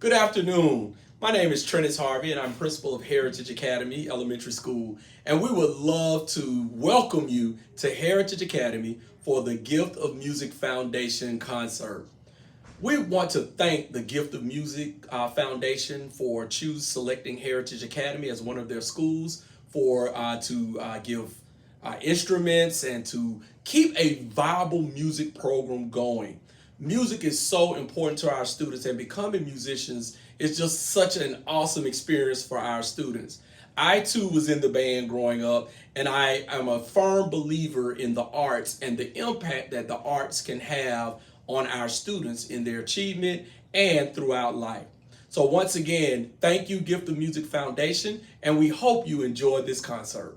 Good afternoon. My name is Trennis Harvey, and I'm principal of Heritage Academy Elementary School. And we would love to welcome you to Heritage Academy for the Gift of Music Foundation concert. We want to thank the Gift of Music Foundation for selecting Heritage Academy as one of their schools to give instruments and to keep a viable music program going. Music is so important to our students, and becoming musicians is just such an awesome experience for our students. I too was in the band growing up, and I am a firm believer in the arts and the impact that the arts can have on our students in their achievement and throughout life. So once again, thank you, Gift of Music Foundation, and we hope you enjoyed this concert.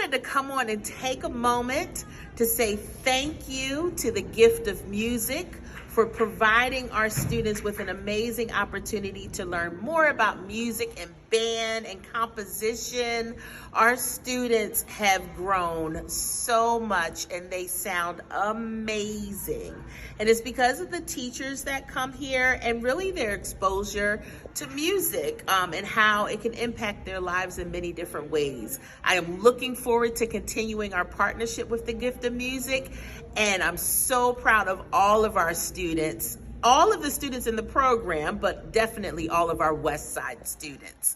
wanted to come on and take a moment to say thank you to the Gift of Music for providing our students with an amazing opportunity to learn more about music and band and composition. Our students have grown so much and they sound amazing. And it's because of the teachers that come here and really their exposure to music and how it can impact their lives in many different ways. I am looking forward to continuing our partnership with the Gift of Music, and I'm so proud of all of our students, all of the students in the program, but definitely all of our West Side students.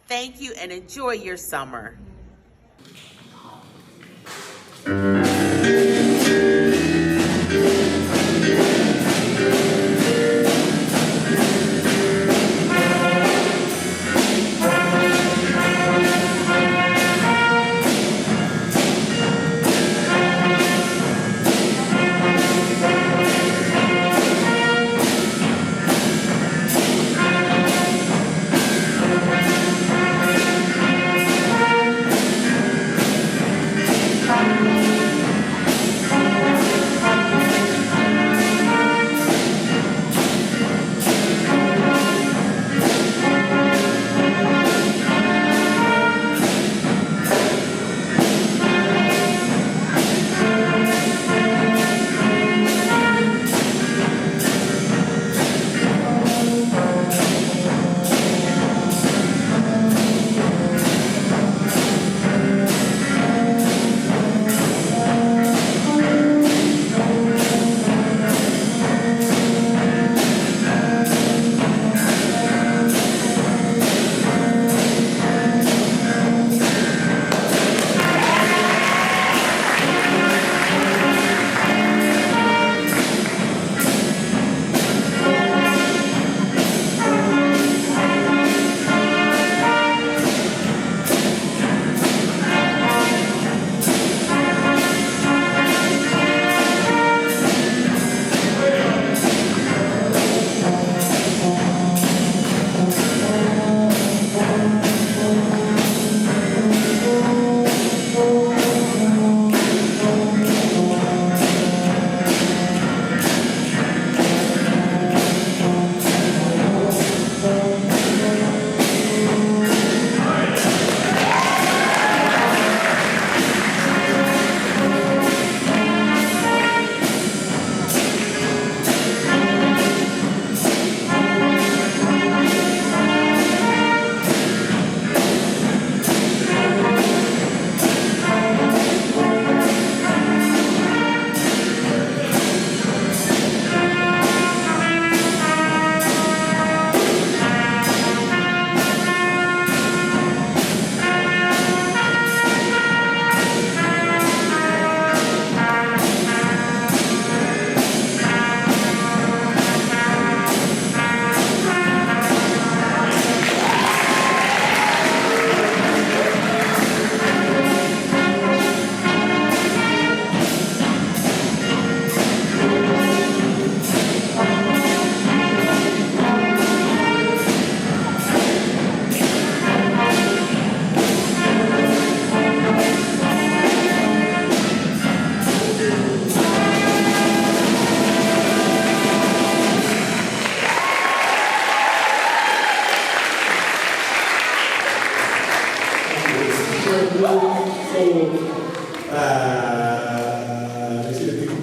Thank you and enjoy your summer.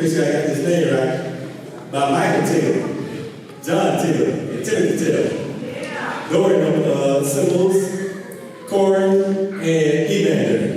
Make sure I got this name right. By Michael Taylor, John Taylor, and Timothy Taylor. Dorian on cymbals, Corey, and Evander.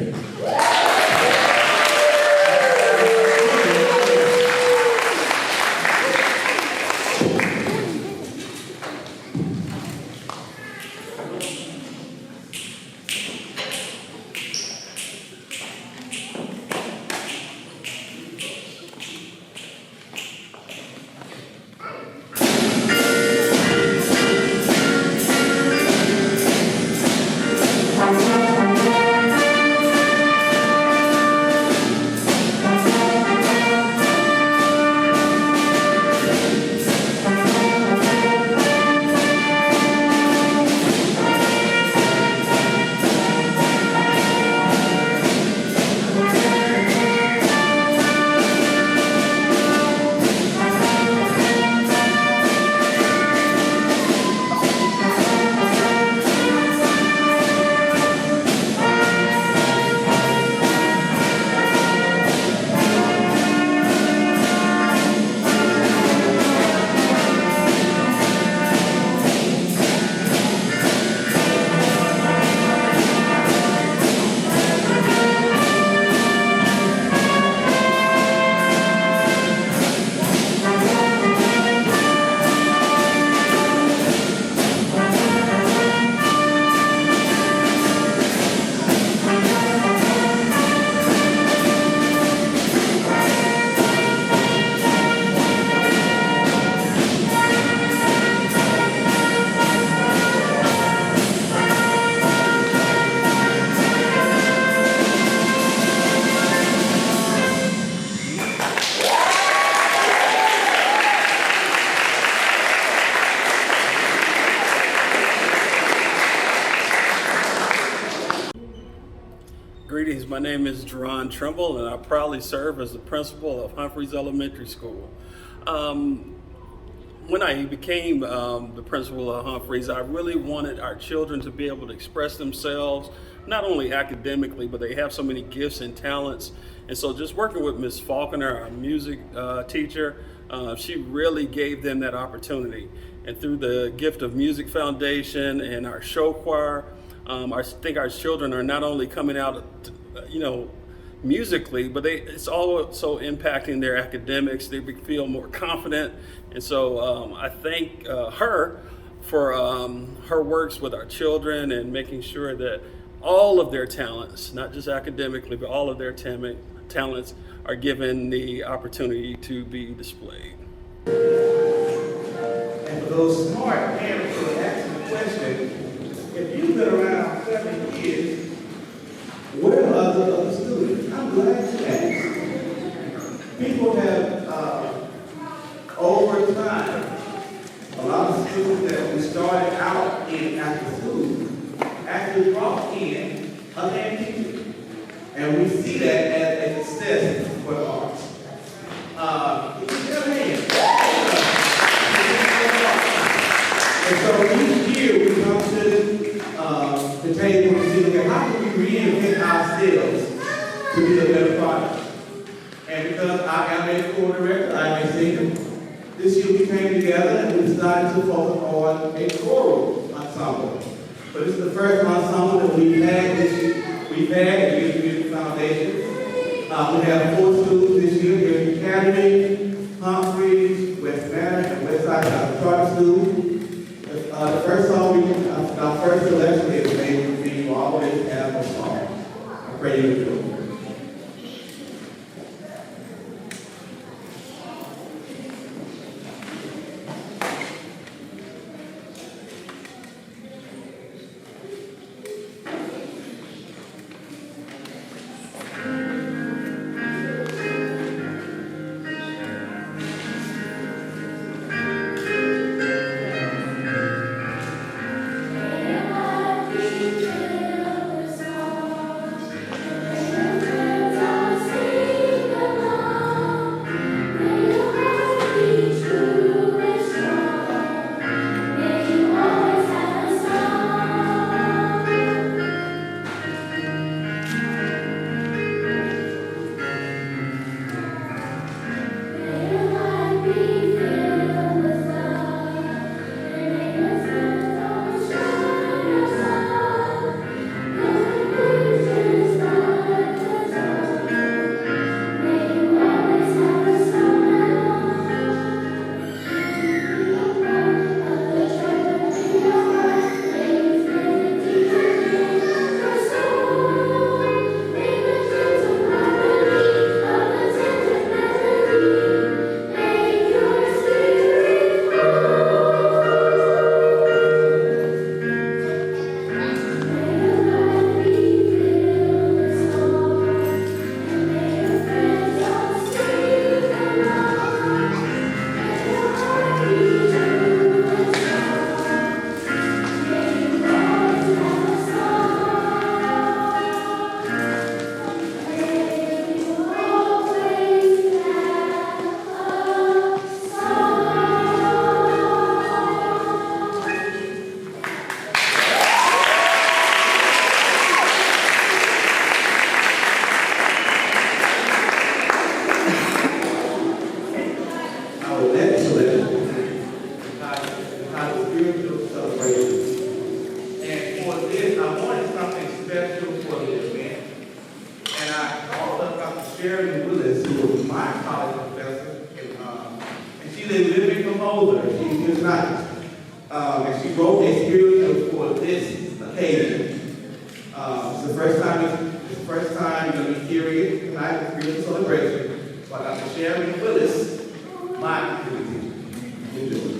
ladies. My name is Jerron Trimble, and I proudly serve as the principal of Humphreys Elementary School. When I became the principal of Humphreys, I really wanted our children to be able to express themselves, not only academically, but they have so many gifts and talents. And so just working with Ms. Faulkner, our music teacher, she really gave them that opportunity. And through the Gift of Music Foundation and our show choir, I think our children are not only coming out, musically, but it's also impacting their academics. They feel more confident. And so I thank her for her works with our children and making sure that all of their talents, not just academically, but all of their talents are given the opportunity to be displayed. And for those smart parents who are asking the question, if you've been around 7 years, where are the other students? I'm glad you asked. People have, over time, a lot of students that we started out in after school actually brought in a band teacher. And we see that as a success for the arts. Give me a hand. And so each year we come to the table to see, okay, how can we reinvent ourselves to be a better product? And because I am a school director, I am a singer, this year we came together and we decided to focus on a choral ensemble. But this is the first ensemble that we've had this year. We've had at the Youth Music Foundation. We have 4 schools this year here at Academy, Humphreys, West Manor, and Westside Charter School. The first song, our first selection is "May We Always Have a Song." I pray you enjoy. Sharon Willis, who was my college professor, and she's a living composer. She's just not, and she wrote a spiritual for this occasion. It's the first time you're going to be hearing it tonight, the spiritual celebration by Dr. Sharon Willis, my community. Enjoy.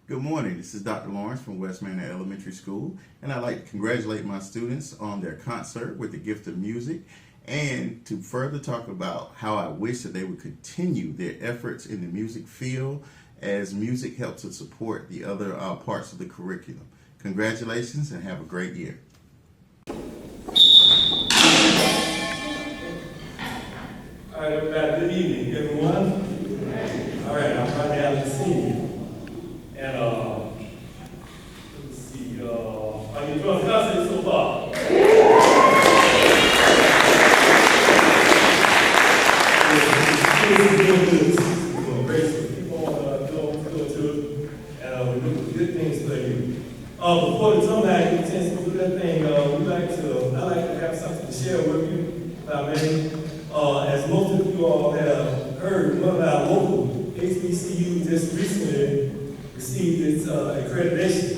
Good morning, this is Dr. Lawrence from West Manor Elementary School, and I'd like to congratulate my students on their concert with the gift of music, and to further talk about how I wish that they would continue their efforts in the music field, as music helps to support the other parts of the curriculum. Congratulations and have a great year. All right, everybody, good evening, everyone. All right, I'm right now to see you. And let's see, are you enjoying the concert so far? Keep on doing to it, and we're doing good things for you. Before the drum line gets a chance to do that thing, I like to have something to share with you, if I may. As most of you all have heard, one of our local HBCU just recently received its accreditation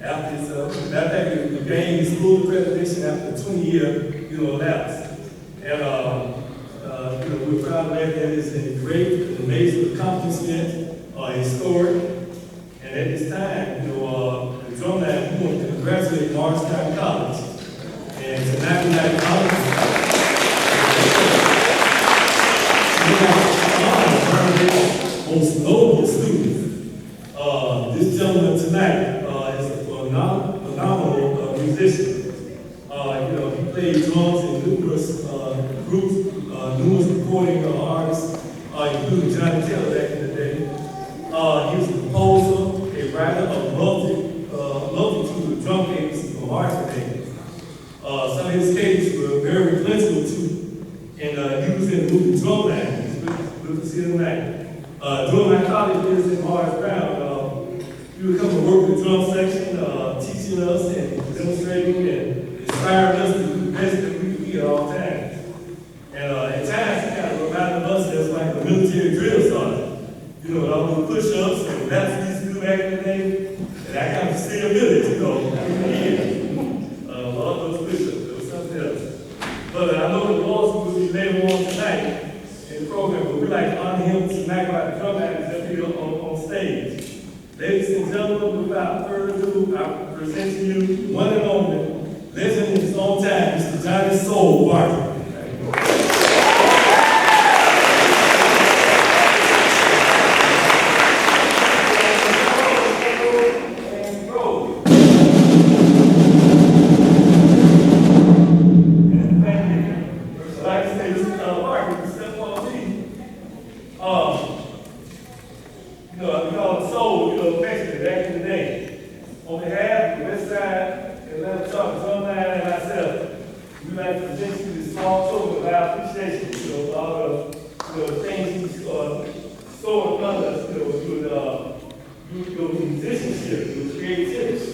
after its, matter of fact, it gained its full accreditation after a 20-year, lapse. And, we're proud of that. That is a great and amazing accomplishment, historic. And at this time, the drumline, we want to congratulate Morristown College. And tonight we have college. Most notable student. This gentleman tonight is a phenomenal musician. He played drums in numerous groups, numerous recording artists, including Johnny Taylor back in the day. He was a composer, a writer of multitude of drum cadence from artist cadence. Some of his cadence were very influential too, and he was in the movie Drumline. Good to see him tonight. During my college years in Morris Brown, he would come to work with the drum section, teaching us and demonstrating and inspiring us to do the best that we could be at all times. And at times, he kind of reminded us as like a military drill sergeant. With all the push-ups and laps we used to do back in the day. And I kind of still did it, all those push-ups, it was something else. But I know the Lord will be later on tonight in the program, but we'd like to honor him tonight by the drum majors up here on stage. Ladies and gentlemen, without further ado, I present to you one and only legend in his own time, Mr. Johnny Soul Barker. you know, we call it soul, you know, basically back in the day. On behalf of West Side, Atlanta Talk, Sunline, and myself, we'd like to present you this small token of our appreciation, you know, for all the, you know, things he's stored upon us, you know, through your musicianship, your creativity,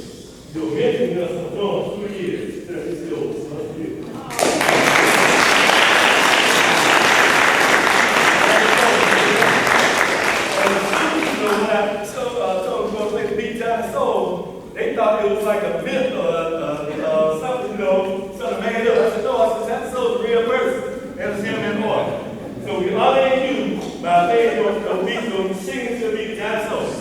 your mentoring us for doing 2 years. It's yours. Thank you. When I told them to play the Big Time Soul, they thought it was like a myth or something, you know, something made up. I said, no, I said, that soul's a real person. That was him and boy. So we honor you by playing your beat, your singing to Big Time Soul.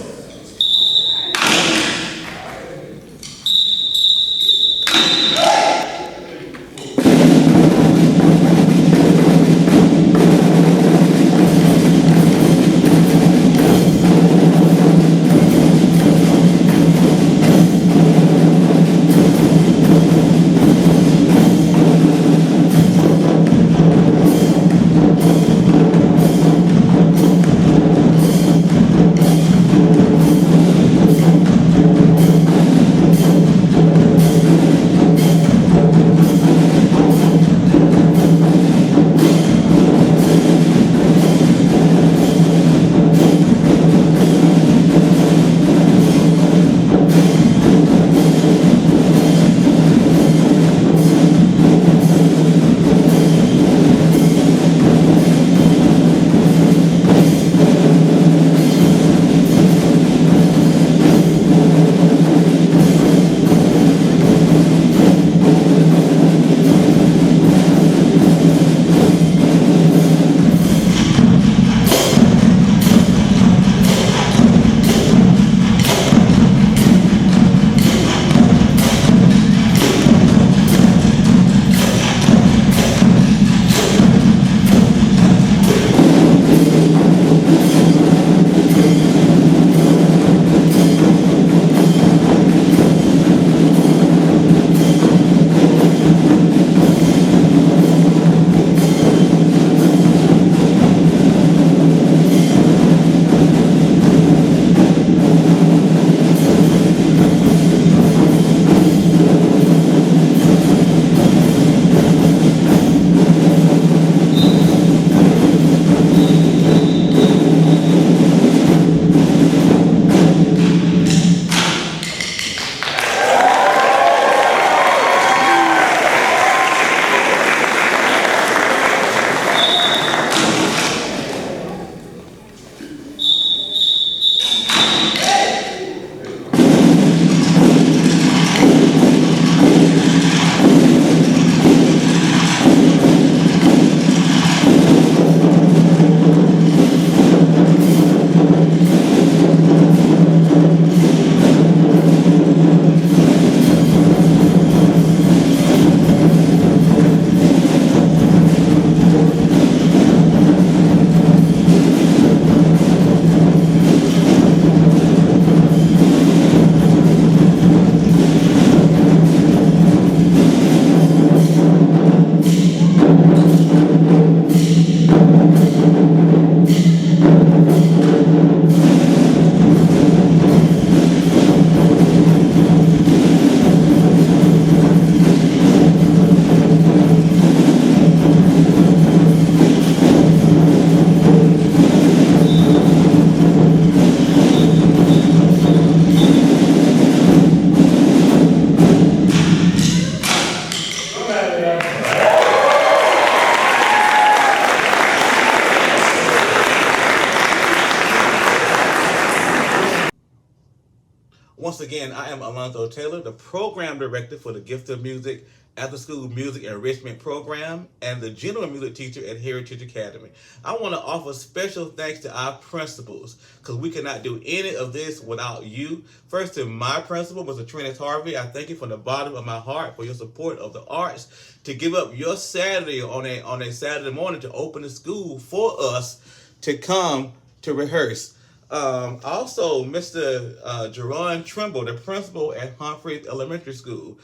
Once again, I am Alonzo Taylor, the Program Director for the Gift of Music After School Music Enrichment Program and the General Music Teacher at Heritage Academy. I want to offer special thanks to our principals because we could not do any of this without you. First, to my principal, Mr. Trennis Harvey, I thank you from the bottom of my heart for your support of the arts to give up your Saturday on a Saturday morning to open the school for us to come to rehearse. Also, Mr. Jerron Trimble, the principal at Humphreys Elementary School,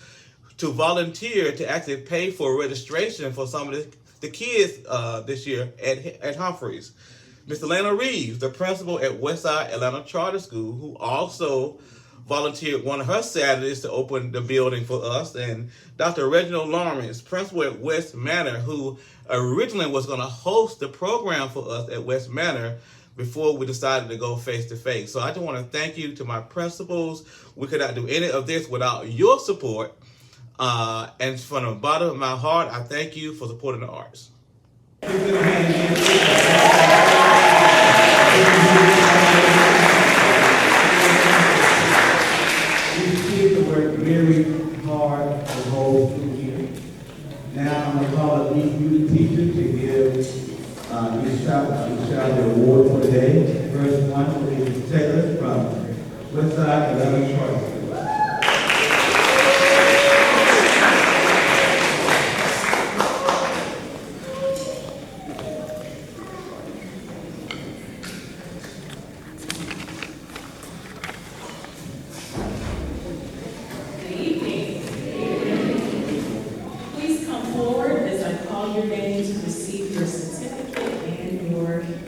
to volunteer to actually pay for registration for some of the kids this year at Humphreys. Miss Atlanta Reeves, the principal at Westside Atlanta Charter School, who also volunteered one of her Saturdays to open the building for us, and Dr. Reginald Lawrence, principal at West Manor, who originally was going to host the program for us at West Manor before we decided to go face-to-face. So I just want to thank you to my principals. We could not do any of this without your support. And from the bottom of my heart, I thank you for supporting the arts. These kids have worked very hard the whole school year. Now I'm going to call up each music teacher to give each child the award for the day. First one is Taylor from Westside Atlanta Charter School. Your name to receive your certificate and your pin.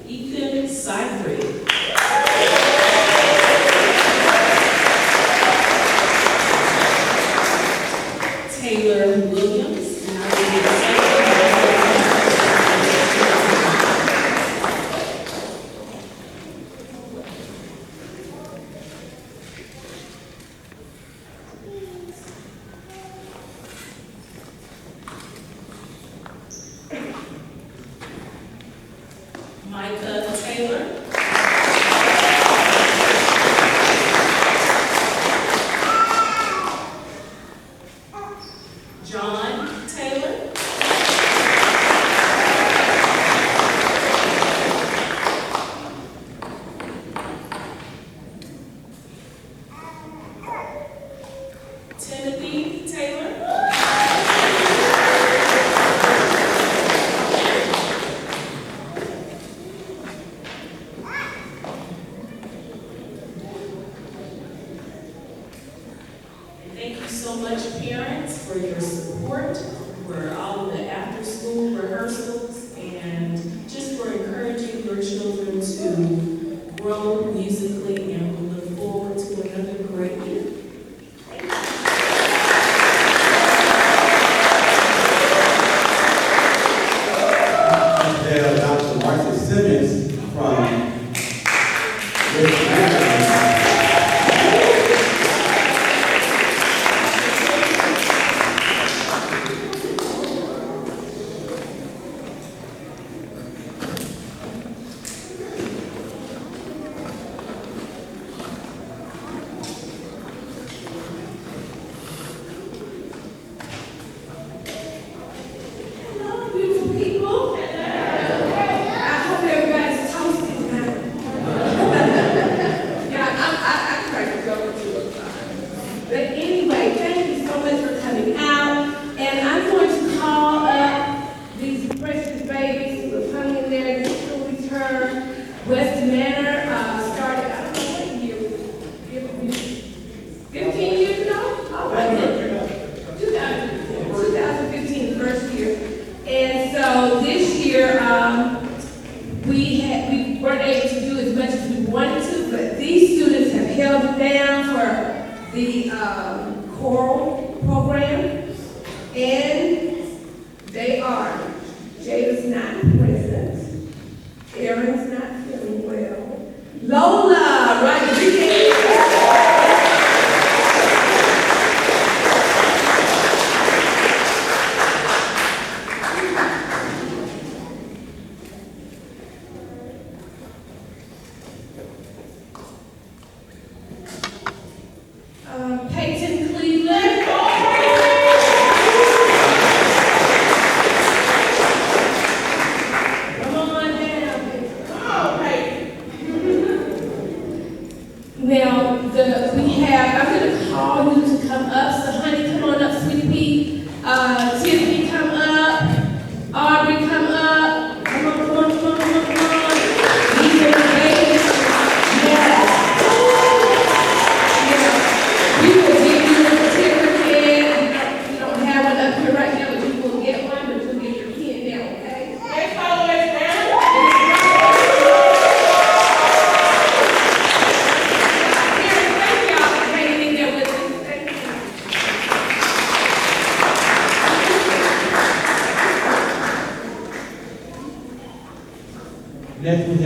Ethan Seifried. Taylor Williams. Micah Taylor. John Taylor. Timothy Taylor. Thank you so much, parents, for your support, for all of the after-school rehearsals, and just for encouraging your children to grow musically, and we look forward to another great year. Dr. Marcus Simmons from West Manor. West Manor started, I don't know what year, 15 years ago? Oh, was it? 2015, the first year. And so this year, we weren't able to do as much as we wanted to, but these students have held it down for the choral program, and they are. Jada's not present. Aaron's not feeling well. Lola Rodriguez. Peyton Cleveland. Come on down. Come on, Peyton.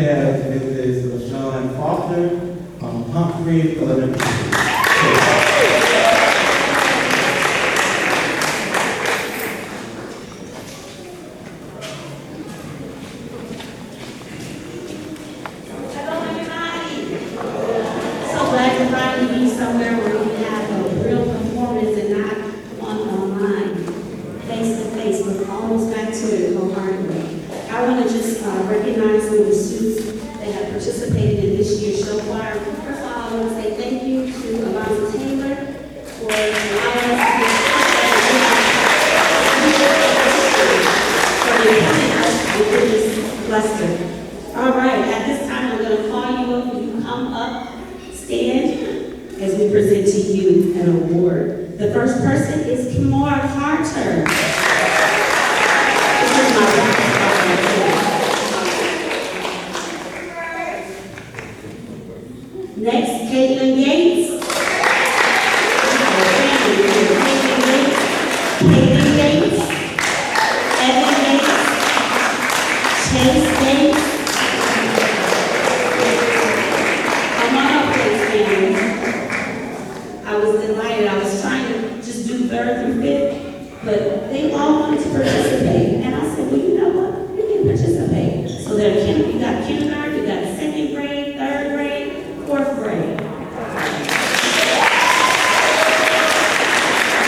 have Mrs. LaShawn Faulkner from Humphrey Elementary School. Hello, everybody. So glad to finally be somewhere where we have a real performance and not one online, face to face, but almost back to it wholeheartedly. I want to just recognize some of the students that have participated in this year's show choir. First of all, I want to say thank you to Alonzo Taylor for allowing us to be this cluster. All right, at this time, I'm going to call you up. Will you come up, stand, as we present to you an award. The first person is Kimora Carter. This is my wife. Next, Caitlin Gates. Caitlin Gates. Evan Gates. Chase Gates. Come on up, please, family. I was delighted. I was trying to just do third through fifth, but they all wanted to participate. And I said, well, you know what? You can participate. So you got kindergarten, you got second grade, third grade, fourth grade.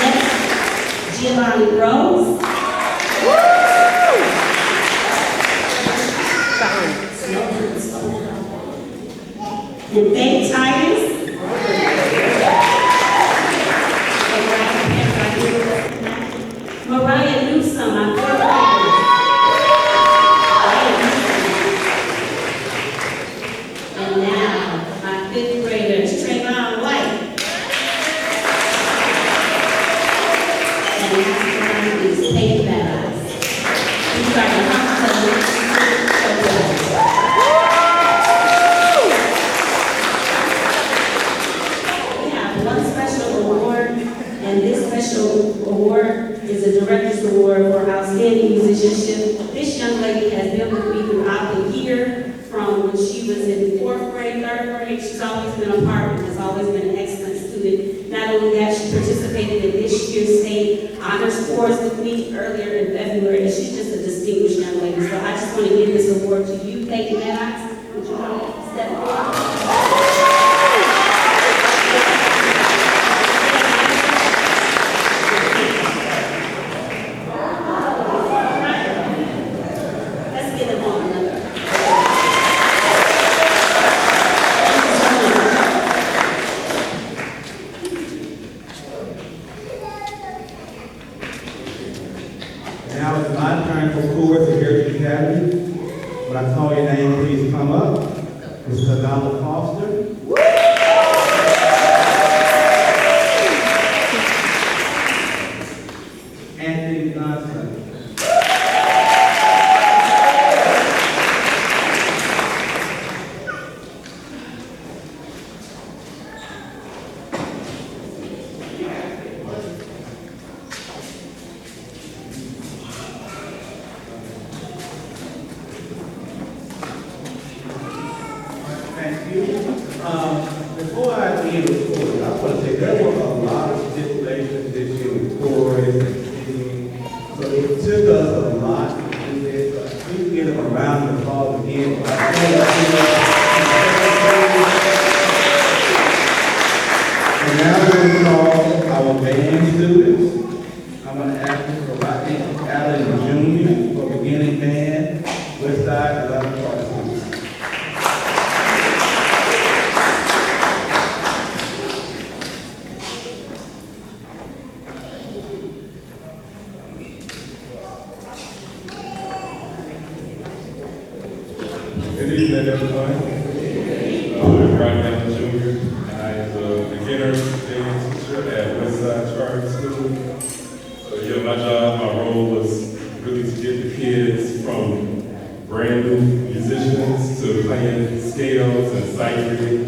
Next, Giovanni Rose. And Faith Titus. Mariah Newsom, my fourth grader. And now, my fifth grader is Trayvon White. And last but not least, Peyton Barras. These are the hospitals. We have one special award, and this special award is a Director's Award for Outstanding Musicianship. This young lady has been with me throughout the year, from when she was in fourth grade, third grade. She's always been a part and has always been an excellent student. Not only that, she participated in this year's state honors course with me earlier in February, and she's just a distinguished young lady. So I just want to give this award to you, Peyton Maddox. Would you want to step forward? Let's give them all another. Now it's my turn for chorus at Heritage Academy. When I call your name, please come up. Ms. Kadala Foster. Anthony Johnson. Thank you. Before I end the chorus, I want to say there were a lot of stipulations this year with chorus and singing. So it took us a lot to do this. So please give them a round of applause again. And now we're going to call our band students. I want to ask you for Rodney Allen Jr. for beginning band, Westside 11 Party School. Good evening, everyone. I'm Rodney Allen Jr., and I am the beginner dance teacher at Westside Charter School. So yeah, my job, my role was really to get the kids from brand new musicians to playing scales and sight reading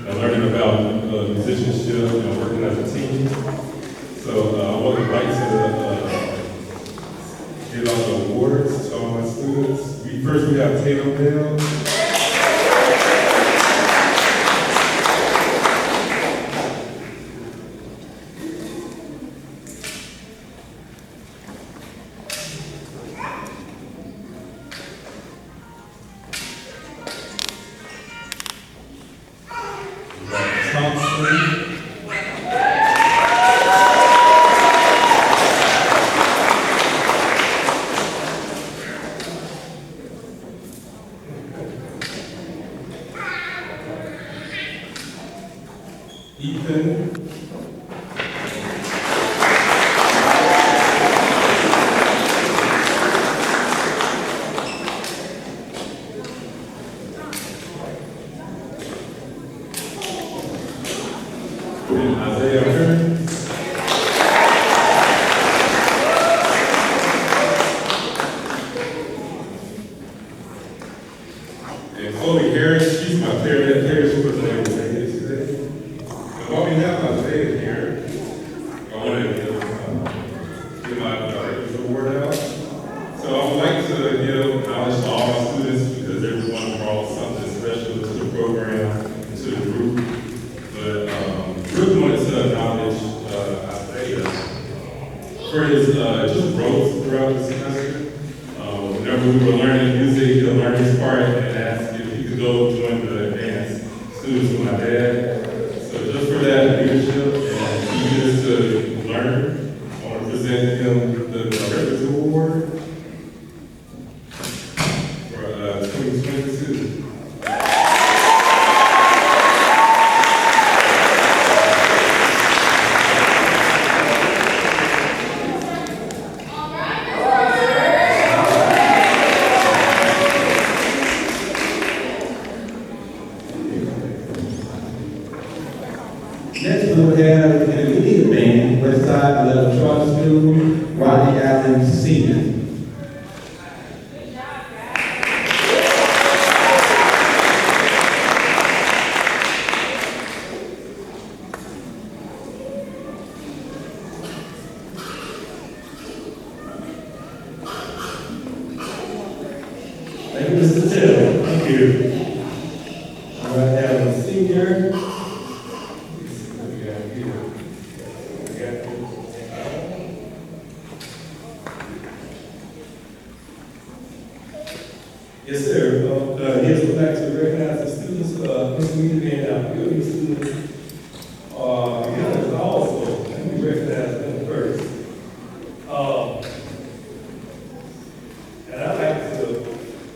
and learning about musicianship and working as a team. So I would like to give out the awards to all my students. First we have Tatum Bell. Johnson. Ethan. And Isaiah Hearn. And Chloe Harris, she's my player supervisor today. And while we have Isaiah here, I want to give my director's award out. So I would like to give knowledge to all my students because everyone brought something special to the program and to the group. But really wanted to acknowledge Isaiah for his just growth throughout the semester. Whenever we were learning music, he'll learn his part and ask if he could go join the advanced students with my dad. So just for that leadership and eagerness to learn, I want to present him the Director's Award for 2022. Next, we will have the lead band, Westside 11 Charter School, Rodney Allen Sr. Thank you, Mr. Taylor. Thank you. All right, have a senior. Yes, sir. Yes, we'd like to recognize the students, Mr. Mead and our building students. Yes, also, let me recognize them first. And I'd like to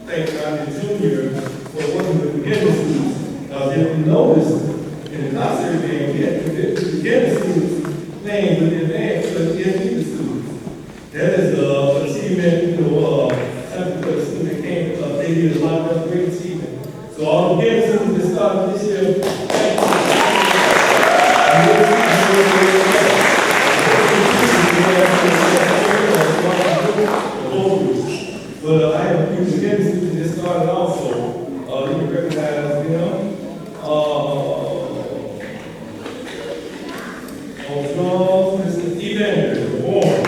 thank Rodney Jr. for working with the beginning students. If you notice, in the concert band, we had the beginning students playing with the advanced students. That is an achievement, something for the student that came, they did a lot of great achievement. So all the beginning students that started this year, thank you. But I have a few beginning students that started also. You can recognize them. On drums, Mr. Evander, Warren.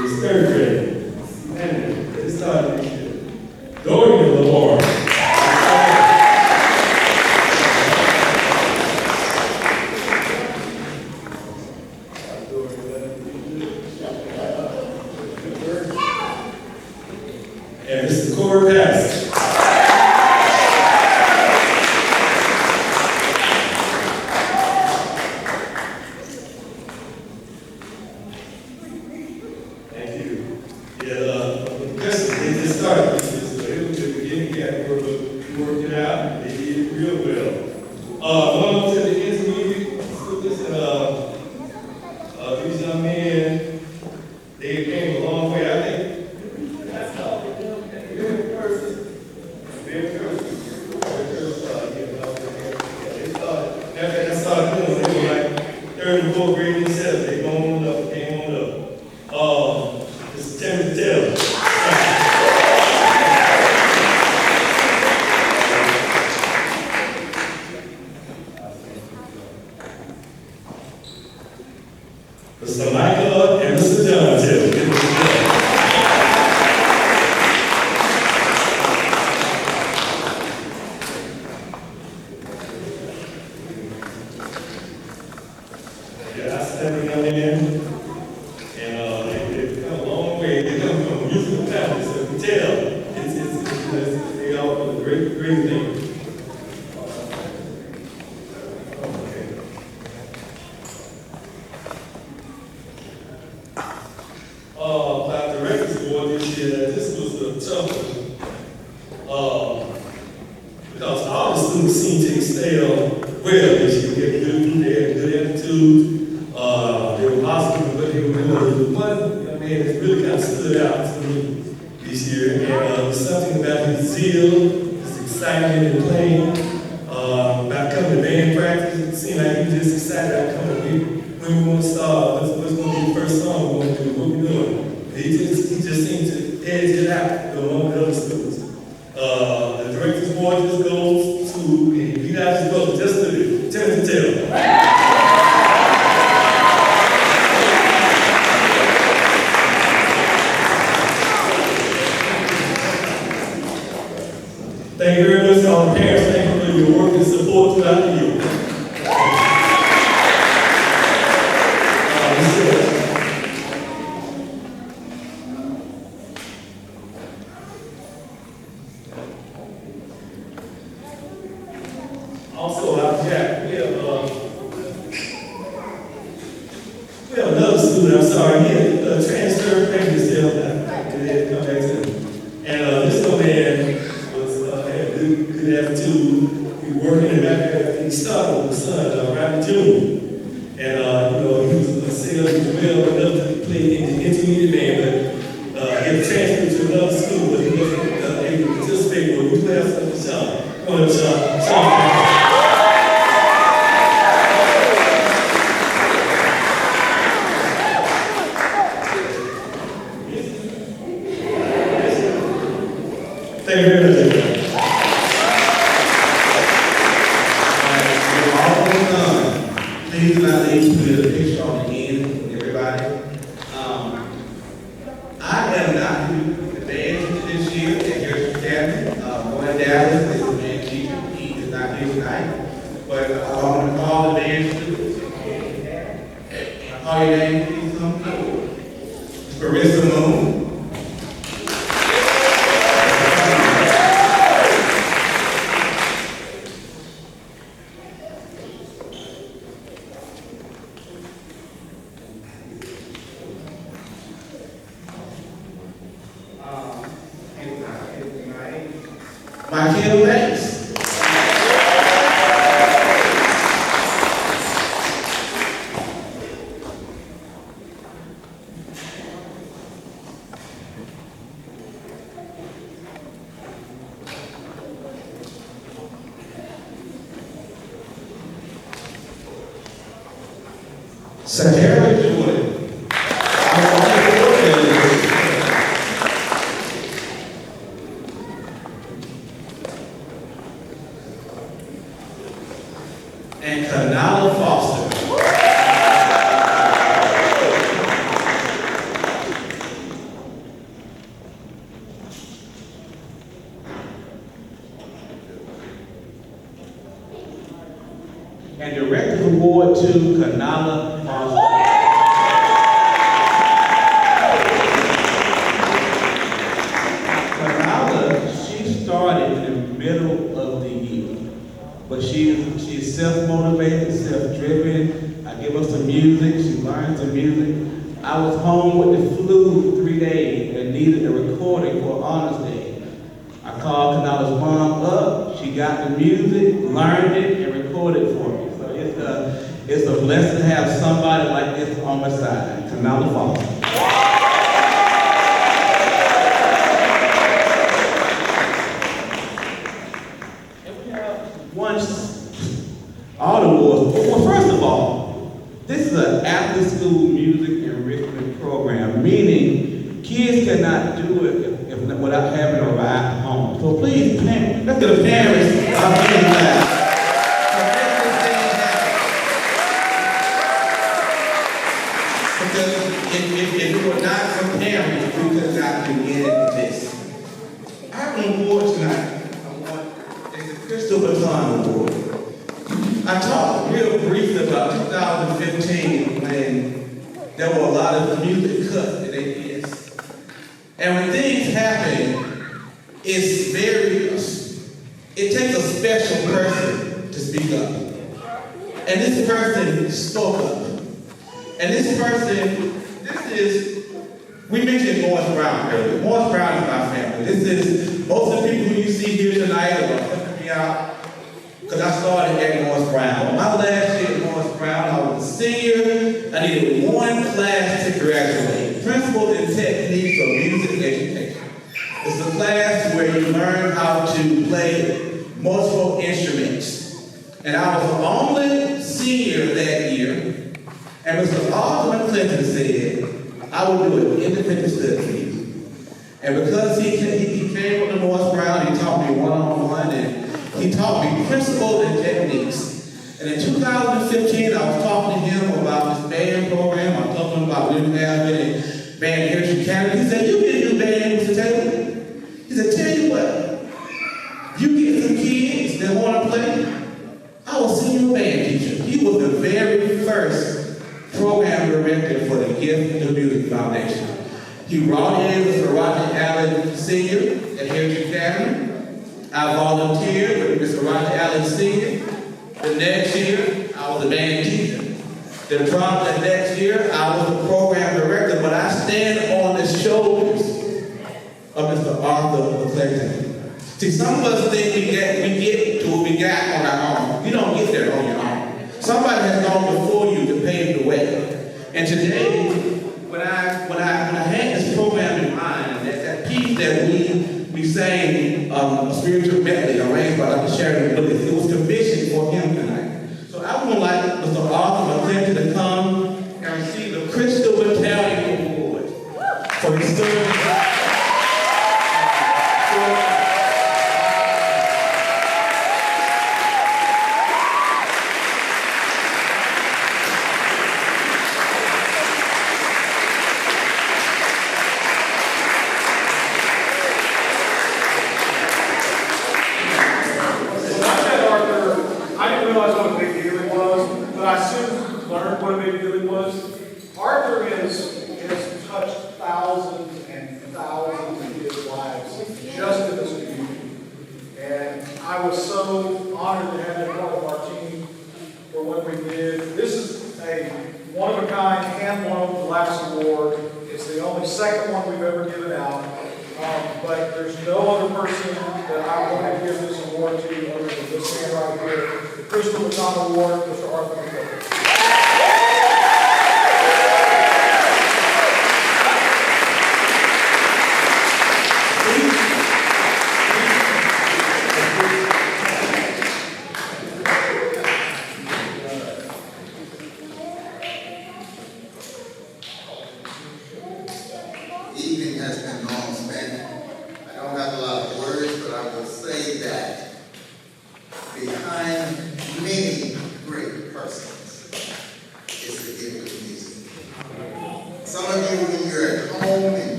His third grade, and this time this year, Dorian Lamar. And Mr. Corey Pass. Thank you. Yeah, they just started this, so it was the beginning, worked it out, they did it real well. Going to the intermediate students, these young men, they came a long way. I think that's all they do. Very person. They started doing, they were like third and fourth grade themselves. They came on up. Mr. Timothy Taylor. Mr. Michael and Mr. John Taylor. Yeah, I stepped in, and they become year, this was a tough one. Because all the students seem to excel well this year. They had good attitude. They were positive in what they were doing. The one young man that really kind of stood out to me this year, and something about his zeal, his excitement in playing, about coming to band practice. It seemed like he was just excited about coming. When we want to start, what's going to be the first song we're going to do, what we doing. He just seemed to edge it out along with other students. The director's award just goes to, you guys just go just to Timothy Taylor. Thank you very much to all the parents. Thank you for your work and support throughout the year. Also, Jack, we have another student, I'm sorry, he had transferred pregnancy still. Come back to him. And this young man had good attitude. He was working in back. He started with his son around June. And he was a sailor as well, enough to play in the intermediate band, but he had transferred to another school, but he wasn't able to participate. But we play out something, Sean. Go ahead, Sean. Thank you very much. All done. Please not leave to the picture on the end, everybody. I am not the band teacher this year at Harrison Academy. Boy Dallas is the band teacher. He is not here tonight. But I want to call the band students. Call your name, please come forward. Marissa Moon. Michael Banks. Sahara Jordan. And Kanala Foster. And Director's Award to Kanala Foster. Kanala, she started in the middle of the year. But she's self-motivated, self-driven. I give her some music, she learns the music. I was home with the flu 3 days and needed a recording for Honors Day. I called Kanala's mom up, she got the music, learned it, and recorded for me. So it's a blessing to have somebody like this on my side. Kanala Foster. All the awards. Well, first of all, this is an after-school music enrichment program, meaning kids cannot do it if without having a ride home. So please, let's get the parents up in that. Because if it were not for parents, we could not begin this. I have an award tonight. It's the Crystal Baton Award. I talked real briefly about 2015 when there were a lot of music cuts at APS. And when things happen, it takes a special person to speak up. And this person spoke up. And this person, this is We mentioned Morris Brown earlier. Morris Brown is my family. This is, most of the people who you see here tonight are helping me out because I started at Morris Brown. My last year at Morris Brown, I was a senior. I needed one class to graduate. Principles and Techniques for Music Education. It's a class where you learn how to play multiple instruments. And I was the only senior that year. And Mr. Alderman Clinton said, I will do an independent study. And because he came from the Morris Brown, he taught me one-on-one, and he taught me principles and techniques. And in 2015, I was talking to him about this band program. I told him about we didn't have any band at Heritage Academy. He said, you get a new band, Mr. Taylor. He said, tell you what, you get some kids that want to play, I will send you a band teacher. He was the very first program director for the Gift of Music Foundation. He brought in Mr. Rodney Allen Sr. at Heritage Academy. I volunteered with Mr. Rodney Allen Sr. The next year, I was a band teacher. The next year, I was the program director, but I stand on the shoulders of Mr. Arthur Clinton. See, some of us think we get to what we got on our own. You don't get there on your own. Somebody has gone before you to pave the way. And today, when I had this program in mind, that piece that we sang, a spiritual medley arranged by Dr. Sheridan Willis, it was commissioned for him tonight. So I would like Mr. Arthur Clinton to come and receive the Crystal Battalion Award for his service.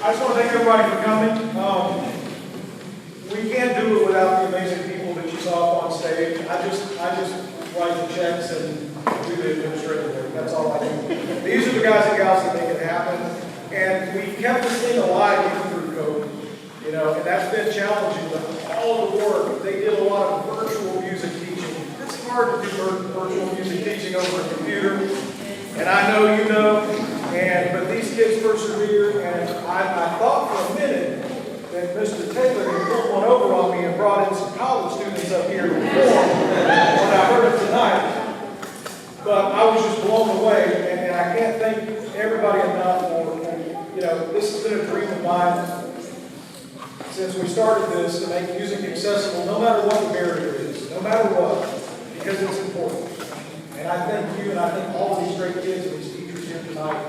I just want to thank everybody for coming. We can't do it without the amazing people that you saw on stage. I just write the checks and do the administrative work. That's all I do. These are the guys and gals that make it happen. And we kept this thing alive even through COVID. You know, and that's been challenging, but all of the work, they did a lot of virtual music teaching. It's hard to do virtual music teaching over a computer, and I know you know, but these kids persevere, and I thought for a minute that Mr. Taylor had pulled one over on me and brought in some college students up here to perform when I heard it tonight. But I was just blown away, and I can't thank everybody enough for, you know, this has been a dream of mine since we started this, to make music accessible, no matter what the barrier is, no matter what, because it's important. And I thank you, and I thank all of these great kids and these teachers here tonight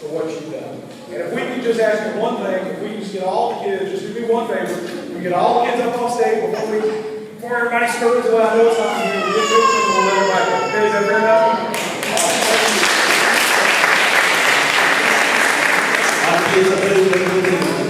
for what you've done. And if we could just ask you one thing, if we just get all the kids, just do me one favor, we get all the kids up on stage before everybody scurries away. I know it's not here, we'll get and we'll let everybody go. Okay, is that fair enough? Our kids are